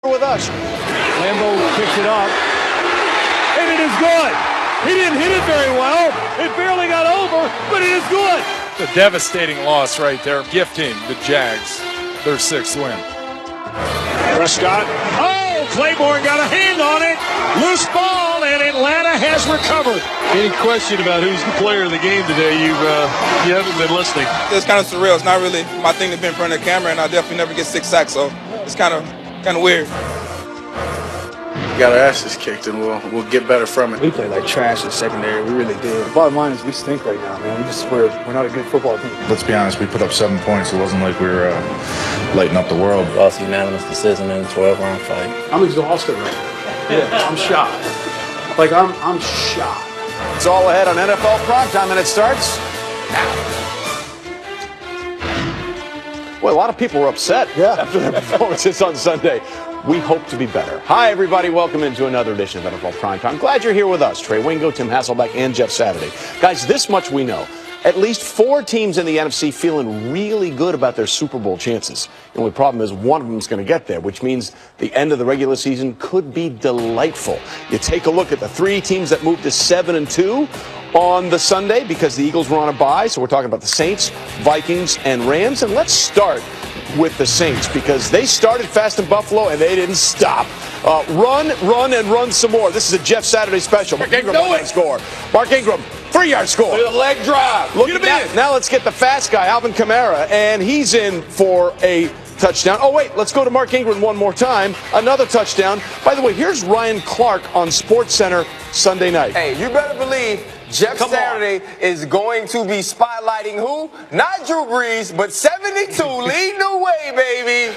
with us. Lambo picks it up, and it is good. He didn't hit it very well. It barely got over, but it is good. A devastating loss right there, gifting the Jags their 6th win. Prescott. Oh, Claiborne got a hand on it. Loose ball, and Atlanta has recovered. Any question about who's the player of the game today? You haven't been listening. It's kind of surreal. It's not really my thing to be in front of the camera, and I definitely never get 6 sacks, so it's kind of weird. We got our asses kicked, and we'll get better from it. We played like trash in the secondary. We really did. The bottom line is we stink right now, man. We're not a good football team. Let's be honest. We put up 7 points. It wasn't like we were lighting up the world. Lost unanimous decision in a 12-round fight. I'm exhausted right now. Yeah, I'm shocked. Like I'm shocked. It's all ahead on NFL Primetime, and it starts now. Well, a lot of people were upset after their performances on Sunday. We hope to be better. Hi, everybody. Welcome into another edition of NFL Primetime. Glad you're here with us. Trey Wingo, Tim Hasselbeck, and Jeff Saturday. Guys, this much we know. At least 4 teams in the NFC feeling really good about their Super Bowl chances. The only problem is one of them is going to get there, which means the end of the regular season could be delightful. You take a look at the 3 teams that moved to 7-2 on the Sunday because the Eagles were on a bye. So we're talking about the Saints, Vikings, and Rams. And let's start with the Saints because they started fast in Buffalo and they didn't stop. Run, and run some more. This is a Jeff Saturday special. Mark Ingram on that score. Mark Ingram, 3-yard score. Look at the leg drive. Look at that. Now let's get the fast guy, Alvin Kamara, and he's in for a touchdown. Oh, wait, let's go to Mark Ingram one more time. Another touchdown. By the way, here's Ryan Clark on SportsCenter Sunday night. Hey, you better believe Jeff Saturday is going to be spotlighting who? Not Drew Brees, but 72 leading the way, baby.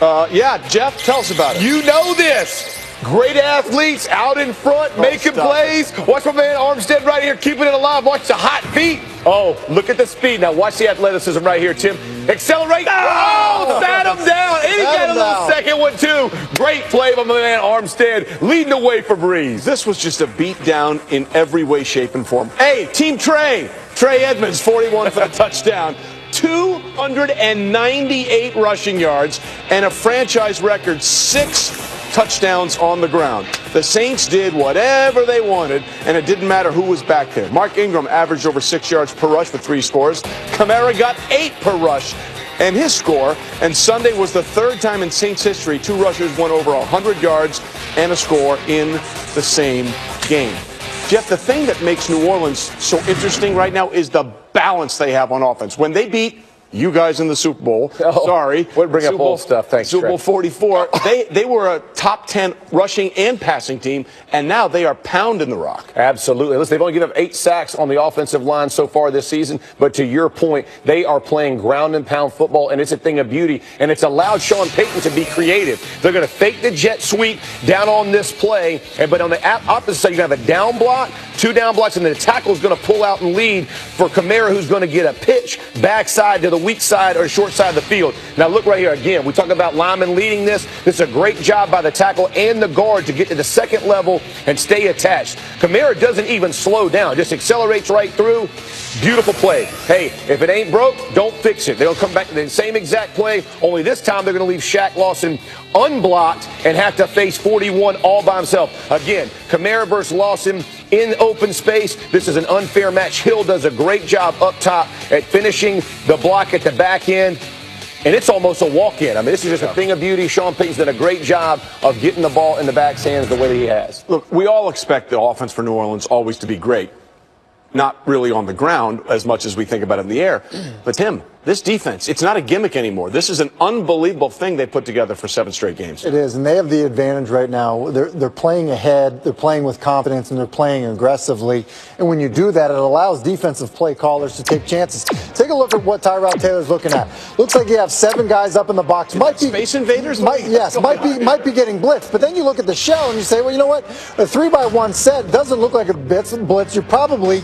Yeah, Jeff, tell us about it. You know this. Great athletes out in front, making plays. Watch my man Armstead right here, keeping it alive. Watch the hot feet. Oh, look at the speed. Now watch the athleticism right here, Tim. Accelerate. Oh, sat him down. And he got a little second one, too. Great play by my man Armstead, leading the way for Breeze. This was just a beat down in every way, shape, and form. Hey, Team Trey. Trey Edmonds, 41 for the touchdown. 298 rushing yards and a franchise record 6 touchdowns on the ground. The Saints did whatever they wanted, and it didn't matter who was back there. Mark Ingram averaged over 6 yards per rush with 3 scores. Kamara got 8 per rush and his score. And Sunday was the 3rd time in Saints history 2 rushers went over 100 yards and a score in the same game. Jeff, the thing that makes New Orleans so interesting right now is the balance they have on offense. When they beat you guys in the Super Bowl, Would bring up old stuff, thanks, Super Bowl 44, they were a top 10 rushing and passing team, and now they are pounding the rock. Absolutely. Listen, they've only given up 8 sacks on the offensive line so far this season, but to your point, they are playing ground and pound football, and it's a thing of beauty, and it's allowed Sean Payton to be creative. They're going to fake the jet sweep down on this play, but on the opposite side, you're going to have a down block, 2 down blocks, and then the tackle is going to pull out and lead for Kamara, who's going to get a pitch backside to the weak side or short side of the field. Now look right here again. We talk about linemen leading this. This is a great job by the tackle and the guard to get to the second level and stay attached. Kamara doesn't even slow down. Just accelerates right through. Beautiful play. Hey, if it ain't broke, don't fix it. They'll come back to the same exact play, only this time they're going to leave Shaq Lawson unblocked and have to face 41 all by himself. Again, Kamara versus Lawson in open space. This is an unfair match. Hill does a great job up top at finishing the block at the back end. And it's almost a walk-in. I mean, this is just a thing of beauty. Sean Payton's done a great job of getting the ball in the back's hands the way that he has. Look, we all expect the offense for New Orleans always to be great. Not really on the ground as much as we think about it in the air. But, Tim, this defense, it's not a gimmick anymore. This is an unbelievable thing they put together for 7 straight games. It is, and they have the advantage right now. They're playing ahead, they're playing with confidence, and they're playing aggressively. And when you do that, it allows defensive play callers to take chances. Take a look at what Tyrod Taylor's looking at. Looks like you have 7 guys up in the box. Might be Space Invaders? Might be getting blitzed. But then you look at the shell and you say, well, you know what? A 3-by-1 set doesn't look like a blitz. You're probably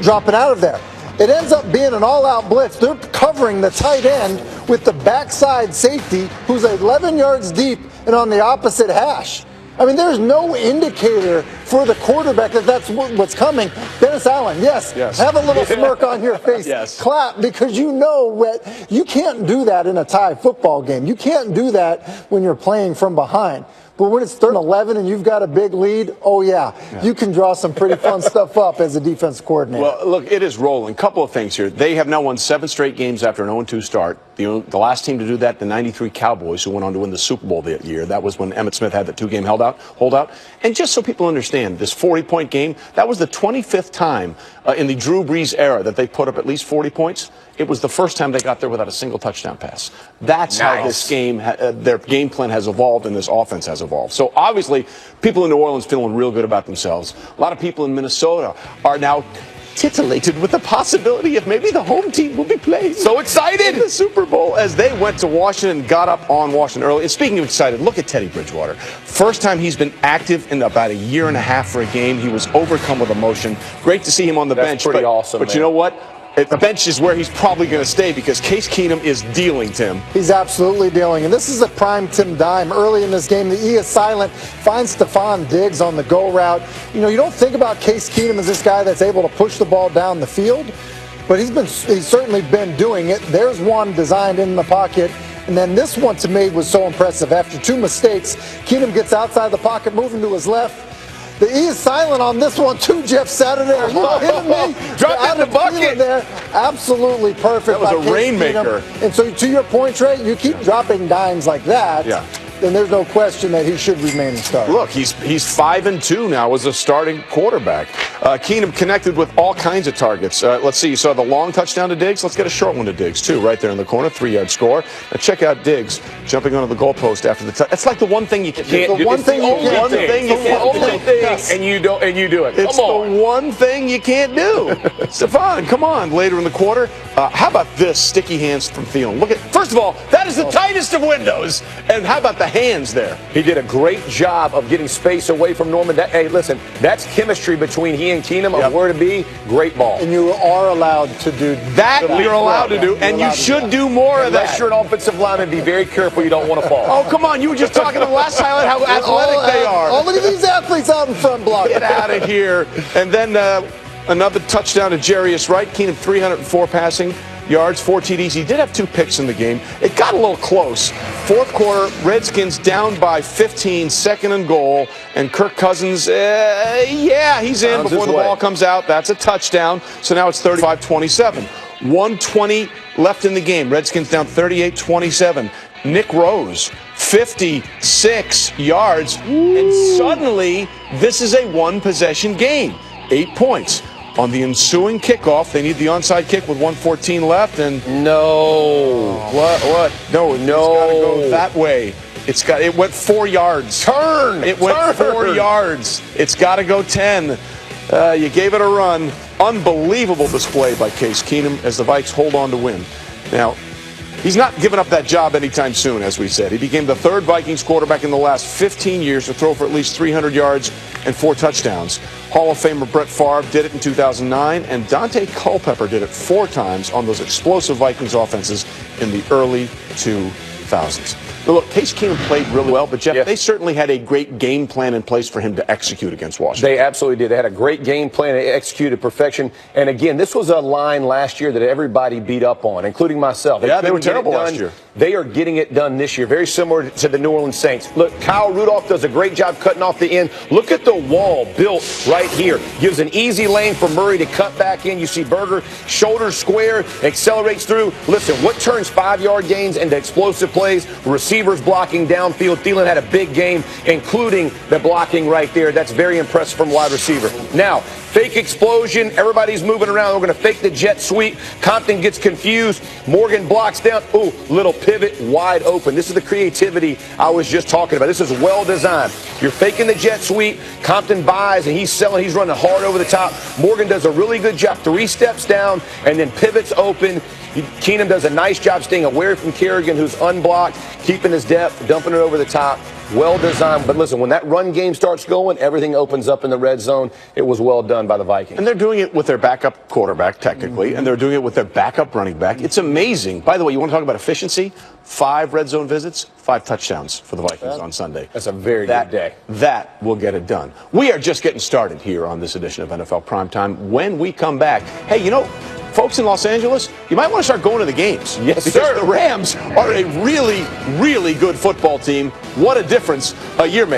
dropping out of there. It ends up being an all-out blitz. They're covering the tight end with the backside safety, who's 11 yards deep and on the opposite hash. I mean, there's no indicator for the quarterback that that's what's coming. Dennis Allen, yes. Have a little smirk on your face. Yes. Clap, because you know what, you can't do that in a tie football game. You can't do that when you're playing from behind. But when it's 3-11 and you've got a big lead, oh, yeah, you can draw some pretty fun stuff up as a defense coordinator. Well, look, it is rolling. Couple of things here. They have now won 7 straight games after an 0-2 start. The last team to do that, the 93 Cowboys, who went on to win the Super Bowl that year. That was when Emmitt Smith had the 2-game holdout. And just so people understand, this 40-point game, that was the 25th time in the Drew Brees era that they put up at least 40 points. It was the first time they got there without a single touchdown pass. That's how this game, their game plan has evolved and this offense has evolved. So obviously, people in New Orleans feeling real good about themselves. A lot of people in Minnesota are now titillated with the possibility of maybe the home team will be playing. So excited in the Super Bowl as they went to Washington and got up on Washington early. And speaking of excited, look at Teddy Bridgewater. First time he's been active in about a year and a half for a game. He was overcome with emotion. Great to see him on the bench. Pretty awesome. But you know what? The bench is where he's probably going to stay because Case Keenum is dealing, Tim. He's absolutely dealing. And this is a prime Tim dime. Early in this game, the E is silent. Finds Stephon Diggs on the go route. You know, you don't think about Case Keenum as this guy that's able to push the ball down the field, but he's certainly been doing it. There's one designed in the pocket. And then this one to me was so impressive. After 2 mistakes, Keenum gets outside the pocket, moving to his left. The E is silent on this one too, Jeff Saturday. Are you kidding me? Dropped in the bucket. There. Absolutely perfect. That was a rainmaker. And so to your point, Trey, you keep dropping dimes like that. Yeah. Then there's no question that he should remain in start. Look, he's 5-2 now as a starting quarterback. Keenum connected with all kinds of targets. Let's see, you saw the long touchdown to Diggs. Let's get a short one to Diggs, too, right there in the corner, 3-yard score. Now check out Diggs jumping onto the goalpost after the touch. It's like the one thing you can't do. The one thing you can't do. And you do it. It's the one thing you can't do. Stephon, come on, later in the quarter. How about this, sticky hands from Thielen? Look at, first of all, that is the tightest of windows. And how about the hands there? He did a great job of getting space away from Norman. Hey, listen, that's chemistry between he and Keenum of where to be. Great ball. And you are allowed to do that. You're allowed to do, and you should do more of that. Unless you're an offensive lineman, be very careful you don't want to fall. Oh, come on. You were just talking in the last highlight how athletic they are. Oh, look at these athletes out in front blocking. Get out of here. And then another touchdown to Jarius Wright. Keenum 304 passing yards, 4 TDs. He did have 2 picks in the game. It got a little close. Fourth quarter, Redskins down by 15, 2nd and goal. And Kirk Cousins, he's in before the ball comes out. That's a touchdown. So now it's 35-27. 1:20 left in the game. Redskins down 38-27. Nick Rose, 56 yards. And suddenly, this is a 1-possession game. 8 points. On the ensuing kickoff, they need the onside kick with 1:14 left, and what? No, it's got to go that way. It went 4 yards. It went 4 yards. It's got to go 10. You gave it a run. Unbelievable display by Case Keenum as the Vikes hold on to win. Now, he's not giving up that job anytime soon, as we said. He became the 3rd Vikings quarterback in the last 15 years to throw for at least 300 yards and 4 touchdowns. Hall of Famer Brett Favre did it in 2009, and Dante Culpepper did it 4 times on those explosive Vikings offenses in the early 2000s. But look, Case Keenum played really well, but Jeff, they certainly had a great game plan in place for him to execute against Washington. They absolutely did. They had a great game plan. They executed perfection. And again, this was a line last year that everybody beat up on, including myself. They were terrible last year. They are getting it done this year, very similar to the New Orleans Saints. Look, Kyle Rudolph does a great job cutting off the end. Look at the wall built right here. Gives an easy lane for Murray to cut back in. You see Berger, shoulder square, accelerates through. Listen, what turns 5-yard gains into explosive plays? Receivers blocking downfield. Thielen had a big game, including the blocking right there. That's very impressive from wide receiver. Now, fake explosion. Everybody's moving around. We're going to fake the jet sweep. Compton gets confused. Morgan blocks down. Ooh, little pivot wide open. This is the creativity I was just talking about. This is well designed. You're faking the jet sweep. Compton buys, and he's selling. He's running hard over the top. Morgan does a really good job. 3 steps down and then pivots open. Keenum does a nice job staying away from Kerrigan, who's unblocked, keeping his depth, dumping it over the top. Well designed. But listen, when that run game starts going, everything opens up in the red zone. It was well done by the Vikings. And they're doing it with their backup quarterback, technically, and they're doing it with their backup running back. It's amazing. By the way, you want to talk about efficiency? 5 red zone visits, 5 touchdowns for the Vikings on Sunday. That's a very good day. That will get it done. We are just getting started here on this edition of NFL Primetime. When we come back, hey, you know, folks in Los Angeles, you might want to start going to the games. Yes, because sir. the Rams are a really, really good football team. What a difference a year makes.